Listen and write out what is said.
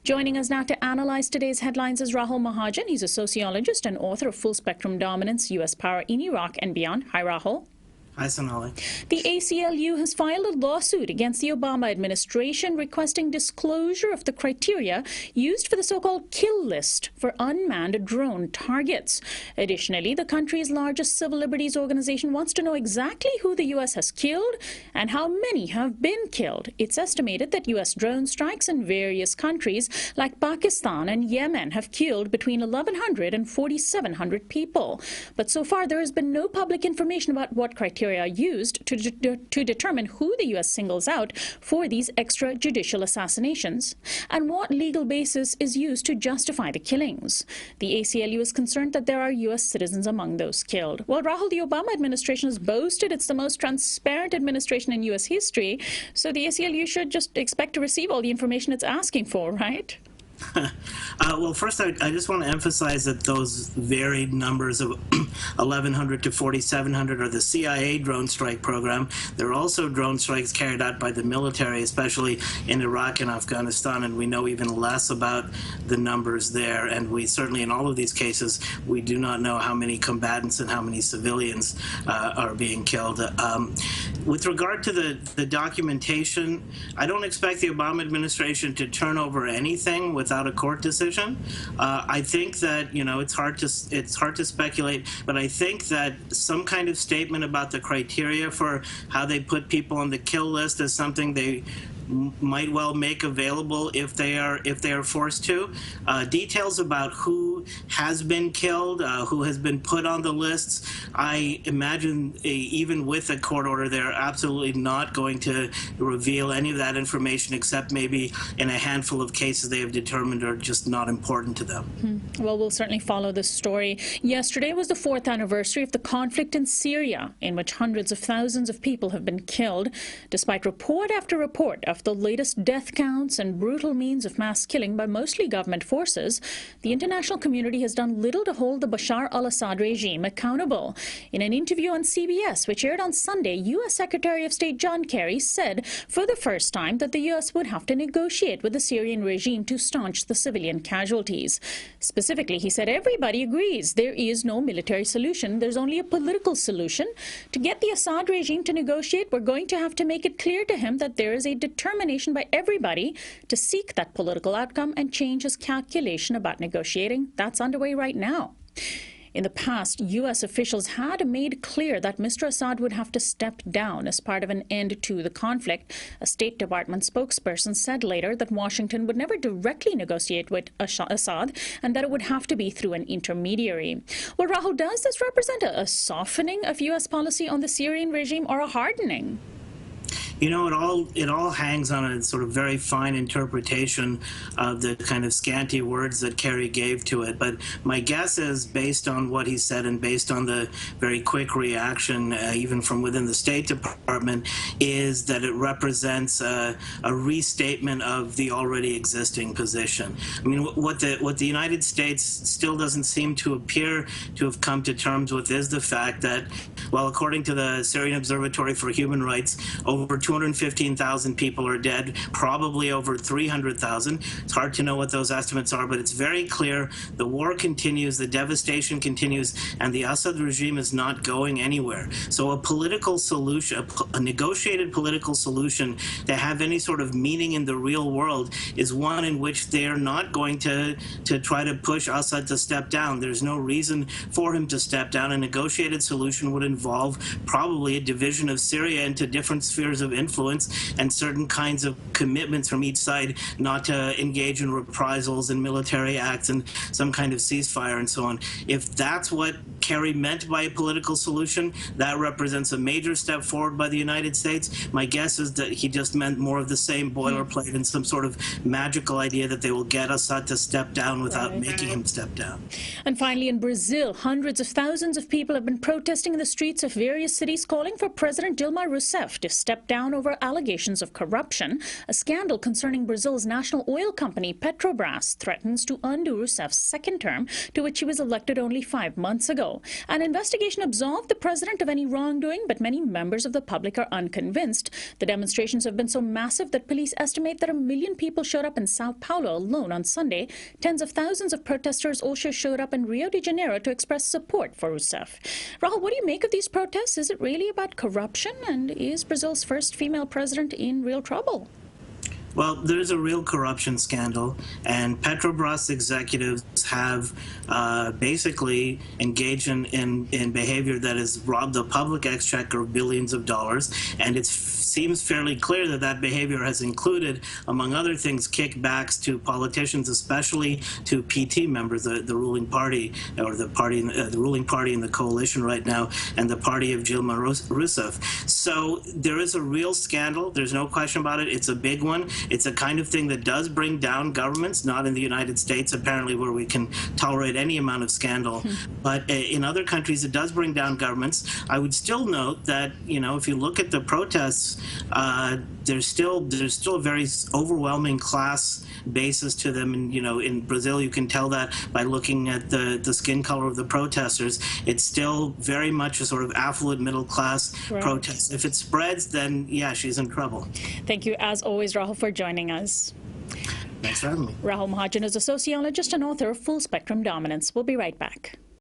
Joining us now to analyze today's headlines is Rahul Mahajan. He's a sociologist and author of Full Spectrum Dominance, U.S. Power in Iraq and Beyond. Hi, Rahul. Hi, Sonali. The ACLU has filed a lawsuit against the Obama administration requesting disclosure of the criteria used for the so-called kill list for unmanned drone targets. Additionally, the country's largest civil liberties organization wants to know exactly who the U.S. has killed and how many have been killed. It's estimated that U.S. drone strikes in various countries like Pakistan and Yemen have killed between 1,100 and 4,700 people. But so far, there has been no public information about what criteria are used to determine who the U.S. singles out for these extrajudicial assassinations and what legal basis is used to justify the killings. The ACLU is concerned that there are U.S. citizens among those killed. Well, Rahul, the Obama administration has boasted it's the most transparent administration in U.S. history, so the ACLU should just expect to receive all the information it's asking for, right? Well, first, I just want to emphasize that those varied numbers of 1,100 to 4,700 are the CIA drone strike program. There are also drone strikes carried out by the military, especially in Iraq and Afghanistan, and we know even less about the numbers there. And we certainly, in all of these cases, we do not know how many combatants and how many civilians are being killed. With regard to the documentation, I don't expect the Obama administration to turn over anything without a court decision. I think that, you know, it's hard to speculate, but I think that some kind of statement about the criteria for how they put people on the kill list is something they might well make available if they are forced to. Details about who has been killed, who has been put on the lists, I imagine even with a court order, they're absolutely not going to reveal any of that information except maybe in a handful of cases they have determined are just not important to them. Well, we'll certainly follow this story. Yesterday was the 4th anniversary of the conflict in Syria, in which hundreds of thousands of people have been killed, despite report after report of the latest death counts and brutal means of mass killing by mostly government forces. The international community has done little to hold the Bashar al-Assad regime accountable. In an interview on CBS, which aired on Sunday, U.S. Secretary of State John Kerry said for the first time that the U.S. would have to negotiate with the Syrian regime to staunch the civilian casualties. Specifically, he said everybody agrees there is no military solution. There's only a political solution. To get the Assad regime to negotiate, we're going to have to make it clear to him that there is a determination by everybody to seek that political outcome and change his calculation about negotiating. That's underway right now. In the past, U.S. officials had made clear that Mr. Assad would have to step down as part of an end to the conflict. A State Department spokesperson said later that Washington would never directly negotiate with Assad and that it would have to be through an intermediary. Well, Rahul, does this represent a softening of U.S. policy on the Syrian regime or a hardening? You know, it all hangs on a sort of very fine interpretation of the kind of scanty words that Kerry gave to it. But my guess is, based on what he said and based on the very quick reaction, even from within the State Department, is that it represents a restatement of the already existing position. I mean, what the United States still doesn't seem to appear to have come to terms with is the fact that, well, according to the Syrian Observatory for Human Rights, over 215,000 people are dead, probably over 300,000. It's hard to know what those estimates are, but it's very clear the war continues, the devastation continues, and the Assad regime is not going anywhere. So a political solution, a negotiated political solution to have any sort of meaning in the real world is one in which they are not going to try to push Assad to step down. There's no reason for him to step down. A negotiated solution would involve probably a division of Syria into different spheres of influence and certain kinds of commitments from each side not to engage in reprisals and military acts and some kind of ceasefire and so on. If that's what Kerry meant by a political solution, that represents a major step forward by the United States. My guess is that he just meant more of the same boilerplate and some sort of magical idea that they will get Assad to step down without making him step down. And finally, in Brazil, hundreds of thousands of people have been protesting in the streets of various cities calling for President Dilma Rousseff to step down down over allegations of corruption. A scandal concerning Brazil's national oil company Petrobras threatens to undo Rousseff's second term, to which he was elected only 5 months ago. An investigation absolved the president of any wrongdoing, but many members of the public are unconvinced. The demonstrations have been so massive that police estimate that 1 million people showed up in Sao Paulo alone on Sunday. Tens of thousands of protesters also showed up in Rio de Janeiro to express support for Rousseff. Rahul, what do you make of these protests? Is it really about corruption? And is Brazil's first female president in real trouble? Well, there's a real corruption scandal, and Petrobras executives have basically engaged in behavior that has robbed the public exchequer of billions of dollars, and it seems fairly clear that that behavior has included, among other things, kickbacks to politicians, especially to PT members, the ruling party, or the ruling party in the coalition right now, and the party of Dilma Rousseff. So there is a real scandal. There's no question about it. It's a big one. It's a kind of thing that does bring down governments, not in the United States, apparently, where we can tolerate any amount of scandal. But in other countries, it does bring down governments. I would still note that, if you look at the protests, there's still a very overwhelming class basis to them. And, in Brazil, you can tell that by looking at the skin color of the protesters. It's still very much a sort of affluent middle class protest. If it spreads, then, yeah, she's in trouble. Thank you, as always, Rahul, for joining us. Thanks for having me. Rahul Mahajan is a sociologist and author of Full Spectrum Dominance. We'll be right back.